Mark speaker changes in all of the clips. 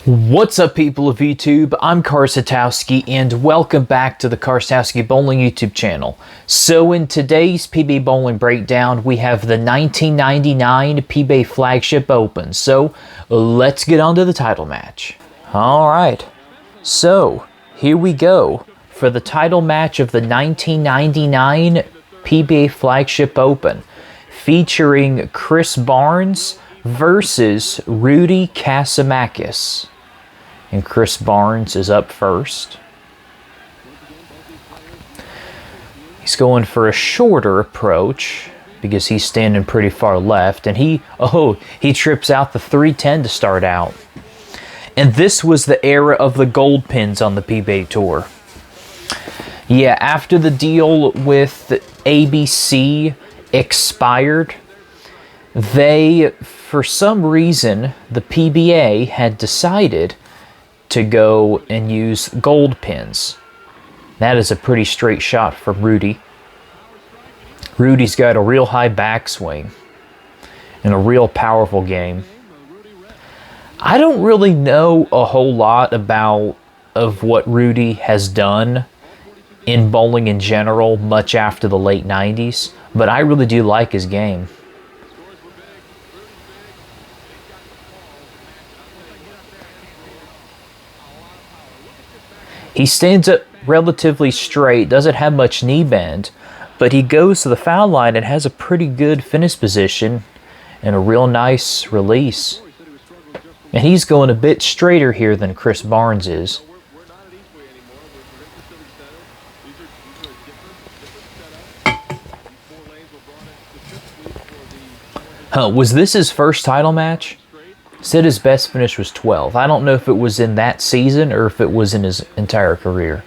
Speaker 1: What's up, people of YouTube? I'm Karsatowski and welcome back to the Karsatowski Bowling YouTube channel. So in today's PBA Bowling Breakdown, we have the 1999 PBA Flagship Open. So let's get on to the title match. Alright, so here we go for the title match of the 1999 PBA Flagship Open, featuring Chris Barnes versus Rudy Kasimakis. And Chris Barnes is up first. He's going for a shorter approach because he's standing pretty far left, and he trips out the 310 to start out. And this was the era of the gold pins on the PBA Tour. Yeah, after the deal with ABC expired, for some reason, the PBA had decided to go and use gold pins. That is a pretty straight shot from Rudy. Rudy's got a real high backswing and a real powerful game. I don't really know a whole lot of what Rudy has done in bowling in general much after the late 90s, but I really do like his game. He stands up relatively straight, doesn't have much knee bend, but he goes to the foul line and has a pretty good finish position and a real nice release. And he's going a bit straighter here than Chris Barnes is. Was this his first title match? Said his best finish was 12. I don't know if it was in that season or if it was in his entire career.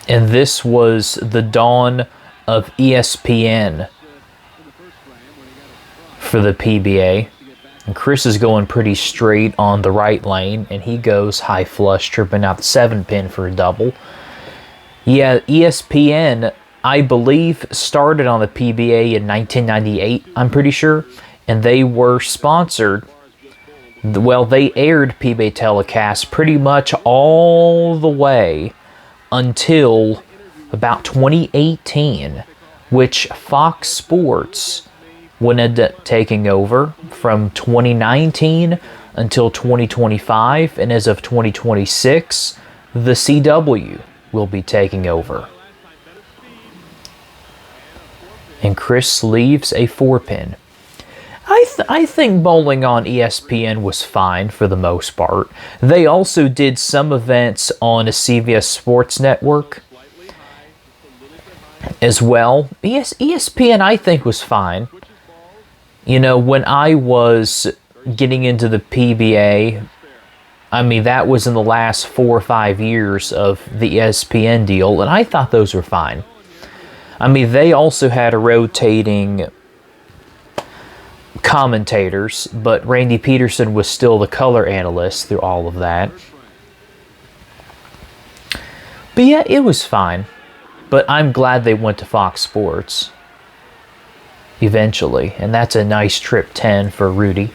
Speaker 1: And this was the dawn of ESPN for the PBA. And Chris is going pretty straight on the right lane, and he goes high flush, tripping out the 7-pin for a double. Yeah, ESPN, I believe, started on the PBA in 1998, I'm pretty sure, and they were sponsored. Well, they aired PBA telecasts pretty much all the way until about 2018, which Fox Sports would end up taking over from 2019 until 2025, and as of 2026, the CW will be taking over. And Chris leaves a 4-pin. I think bowling on ESPN was fine for the most part. They also did some events on a CBS Sports Network as well. ESPN, I think, was fine. You know, when I was getting into the PBA, I mean, that was in the last 4 or 5 years of the ESPN deal, and I thought those were fine. I mean, they also had a rotating commentators, but Randy Peterson was still the color analyst through all of that. But yeah, it was fine. But I'm glad they went to Fox Sports eventually, and that's a nice trip 10 for Rudy.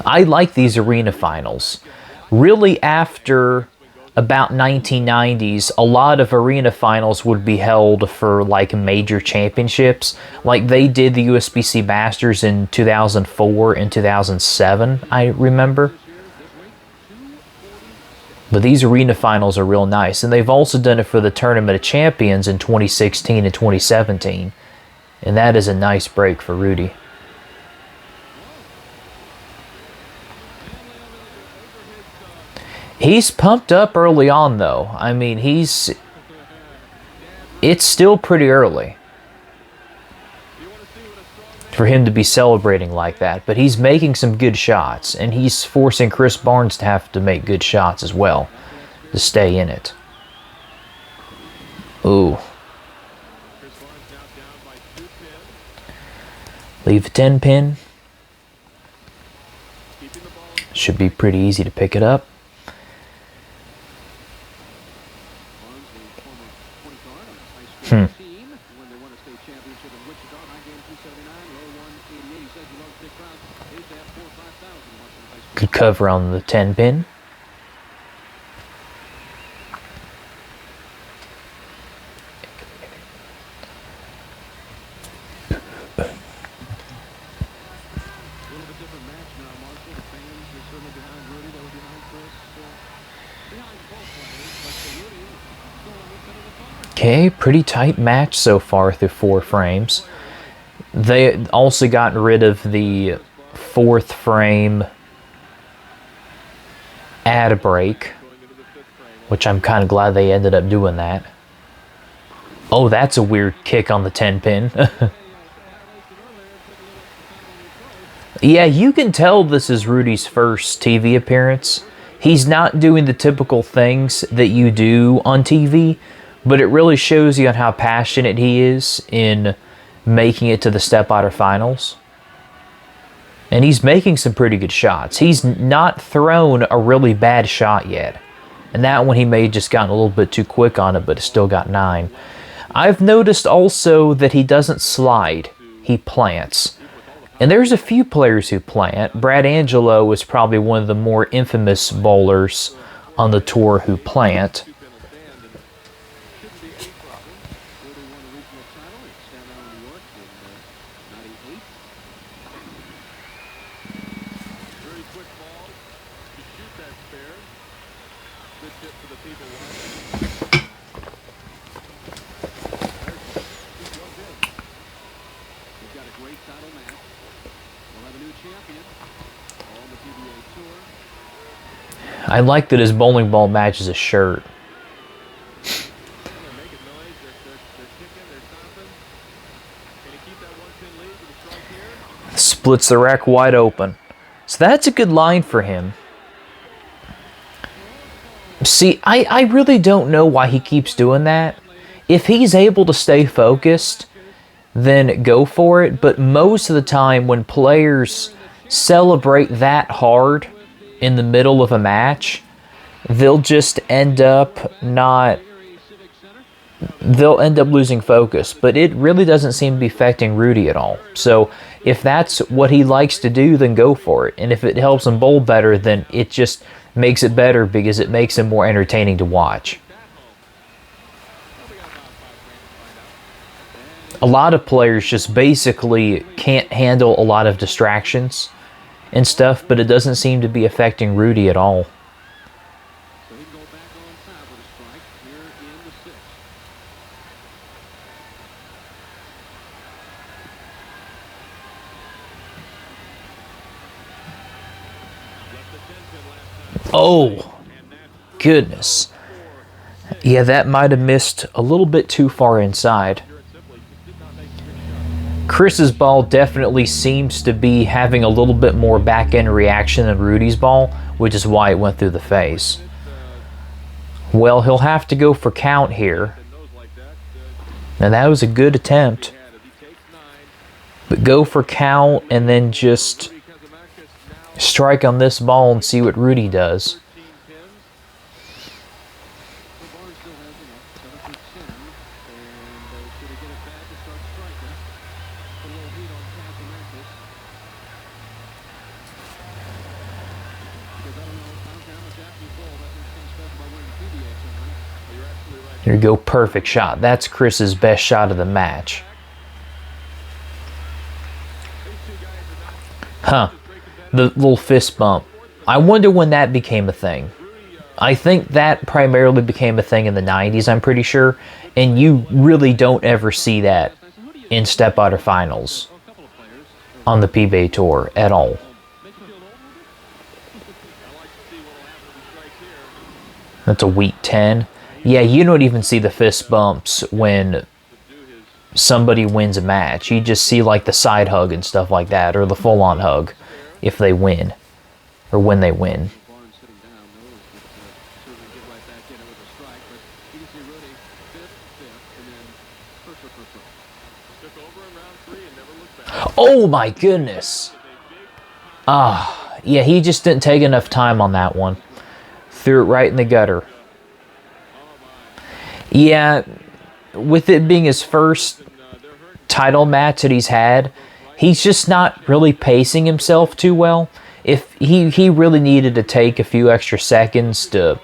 Speaker 1: I like these arena finals. Really, after about 1990s, a lot of arena finals would be held for like major championships, like they did the USBC Masters in 2004 and 2007, I remember. But these arena finals are real nice. And they've also done it for the Tournament of Champions in 2016 and 2017. And that is a nice break for Rudy. He's pumped up early on, though. I mean, it's still pretty early for him to be celebrating like that, but he's making some good shots, and he's forcing Chris Barnes to have to make good shots as well to stay in it. Ooh. Leave a 10-pin. Should be pretty easy to pick it up. Good cover on the 10 pin. Okay, pretty tight match so far through 4 frames. They also gotten rid of the 4th frame ad break, which I'm kind of glad they ended up doing that. Oh, that's a weird kick on the 10 pin. Yeah, you can tell this is Rudy's first TV appearance. He's not doing the typical things that you do on TV, but it really shows you on how passionate he is in making it to the step-outer finals. And he's making some pretty good shots. He's not thrown a really bad shot yet. And that one he may have just gotten a little bit too quick on it, but it still got 9. I've noticed also that he doesn't slide. He plants. And there's a few players who plant. Brad Angelo is probably one of the more infamous bowlers on the tour who plant. I like that his bowling ball matches his shirt. Splits the rack wide open. So that's a good line for him. See, I really don't know why he keeps doing that. If he's able to stay focused, then go for it. But most of the time when players celebrate that hard in the middle of a match, they'll just end up losing focus. But it really doesn't seem to be affecting Rudy at all. So if that's what he likes to do, then go for it. And if it helps him bowl better, then it just makes it better because it makes him more entertaining to watch. A lot of players just basically can't handle a lot of distractions and stuff, but it doesn't seem to be affecting Rudy at all. Oh, goodness. Yeah, that might have missed a little bit too far inside. Chris's ball definitely seems to be having a little bit more back-end reaction than Rudy's ball, which is why it went through the face. Well, he'll have to go for count here. Now, that was a good attempt. But go for count and then just strike on this ball and see what Rudy does. Here you go, perfect shot. That's Chris's best shot of the match. Huh. The little fist bump. I wonder when that became a thing. I think that primarily became a thing in the 90s, I'm pretty sure. And you really don't ever see that in step-outer finals on the PBA Tour at all. That's a weak 10. Yeah, you don't even see the fist bumps when somebody wins a match. You just see like the side hug and stuff like that, or the full-on hug if they win, or when they win. Oh my goodness. Yeah, he just didn't take enough time on that one. Threw it right in the gutter. Yeah, with it being his first title match that he's had, he's just not really pacing himself too well. If he really needed to take a few extra seconds to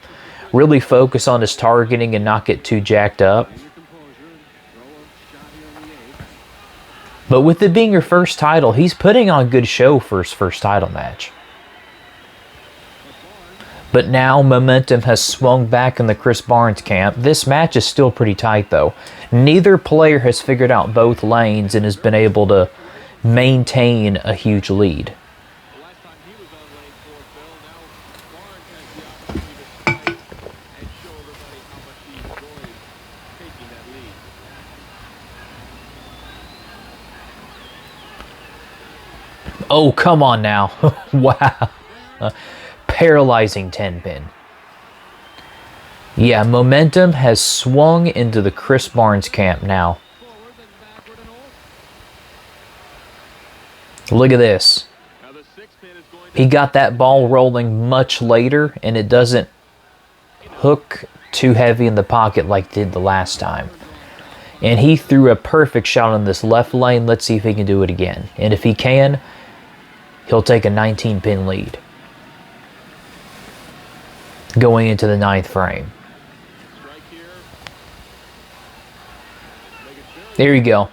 Speaker 1: really focus on his targeting and not get too jacked up. But with it being your first title, he's putting on a good show for his first title match. But now momentum has swung back in the Chris Barnes camp. This match is still pretty tight though. Neither player has figured out both lanes and has been able to maintain a huge lead. Oh, come on now. Wow. Paralyzing 10-pin. Yeah, momentum has swung into the Chris Barnes camp now. Look at this. He got that ball rolling much later, and it doesn't hook too heavy in the pocket like it did the last time. And he threw a perfect shot on this left lane. Let's see if he can do it again. And if he can, he'll take a 19-pin lead going into the 9th frame. There you go.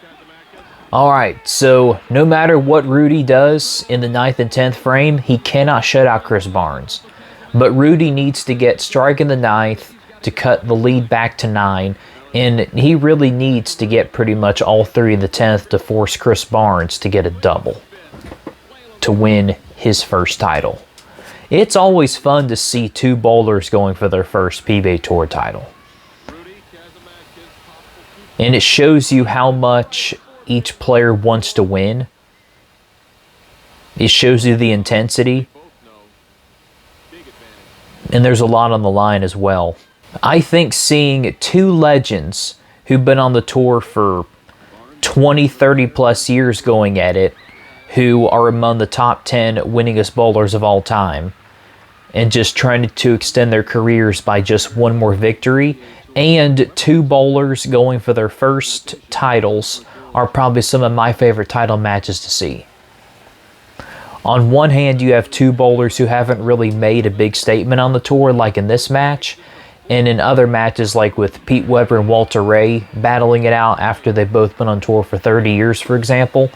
Speaker 1: Alright, so no matter what Rudy does in the 9th and 10th frame, he cannot shut out Chris Barnes. But Rudy needs to get strike in the 9th to cut the lead back to 9, and he really needs to get pretty much all 3 in the 10th to force Chris Barnes to get a double to win his first title. It's always fun to see 2 bowlers going for their first PBA Tour title. And it shows you how much each player wants to win. It shows you the intensity. And there's a lot on the line as well. I think seeing 2 legends who've been on the tour for 20, 30 plus years going at it, who are among the top 10 winningest bowlers of all time, and just trying to extend their careers by just one more victory, and 2 bowlers going for their first titles are probably some of my favorite title matches to see. On one hand, you have 2 bowlers who haven't really made a big statement on the tour, like in this match, and in other matches like with Pete Weber and Walter Ray battling it out after they've both been on tour for 30 years, for example.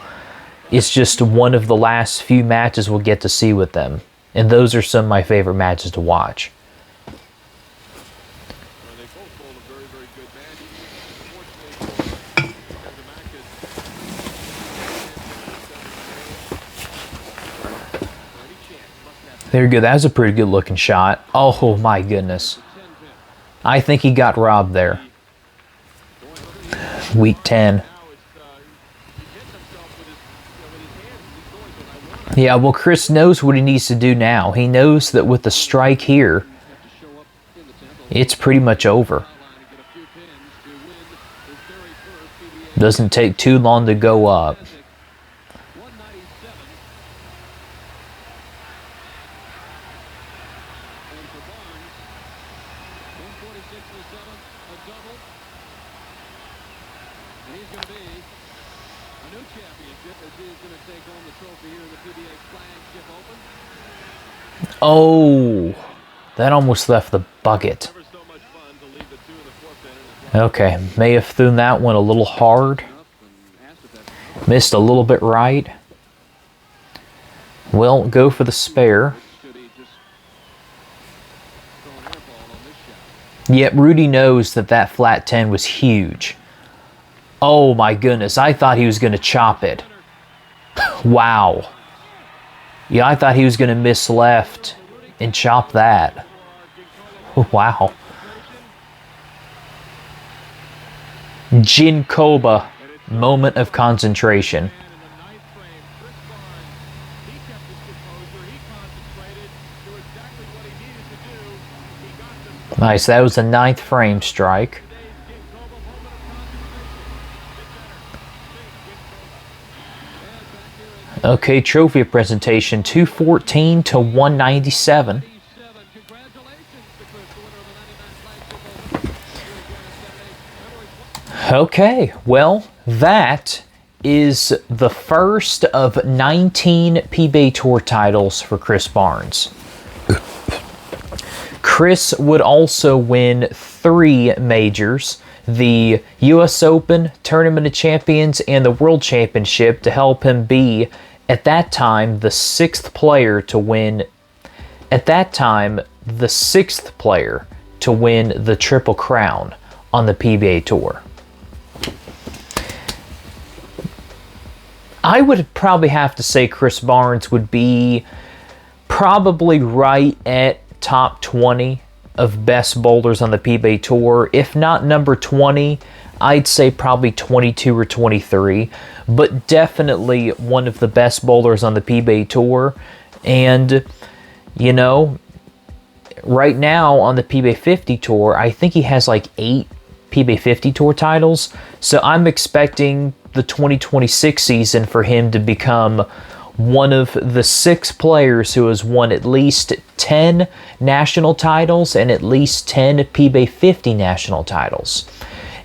Speaker 1: It's just one of the last few matches we'll get to see with them. And those are some of my favorite matches to watch. There you go. That was a pretty good looking shot. Oh my goodness. I think he got robbed there. Week 10. Yeah, well, Chris knows what he needs to do now. He knows that with the strike here, it's pretty much over. Doesn't take too long to go up. Oh, that almost left the bucket. Okay, may have thrown that one a little hard. Missed a little bit right. Well, go for the spare. Yet Rudy knows that that flat 10 was huge. Oh my goodness, I thought he was going to chop it. Wow. Yeah, I thought he was going to miss left and chop that. Wow. Jinkoba, moment of concentration. Nice, that was the 9th frame strike. Okay, trophy presentation, 214 to 197. Okay, well, that is the first of 19 PBA Tour titles for Chris Barnes. Chris would also win 3 majors, the US Open, Tournament of Champions, and the World Championship, to help him be, at that time, the 6th player to win, the Triple Crown on the PBA Tour. I would probably have to say Chris Barnes would be probably right at top 20 of best bowlers on the PBA Tour. If not number 20, I'd say probably 22 or 23, but definitely one of the best bowlers on the PBA Tour. And, you know, right now on the PBA 50 Tour, I think he has like 8 PBA 50 Tour titles. So I'm expecting the 2026 season for him to become one of the 6 players who has won at least 10 national titles and at least 10 PBA 50 national titles.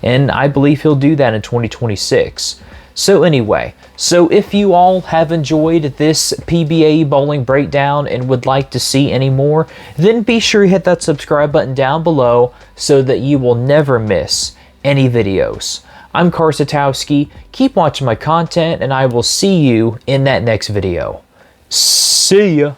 Speaker 1: And I believe he'll do that in 2026. So anyway, so if you all have enjoyed this PBA Bowling Breakdown and would like to see any more, then be sure to hit that subscribe button down below so that you will never miss any videos. I'm Karsatowski. Keep watching my content, and I will see you in that next video. See ya!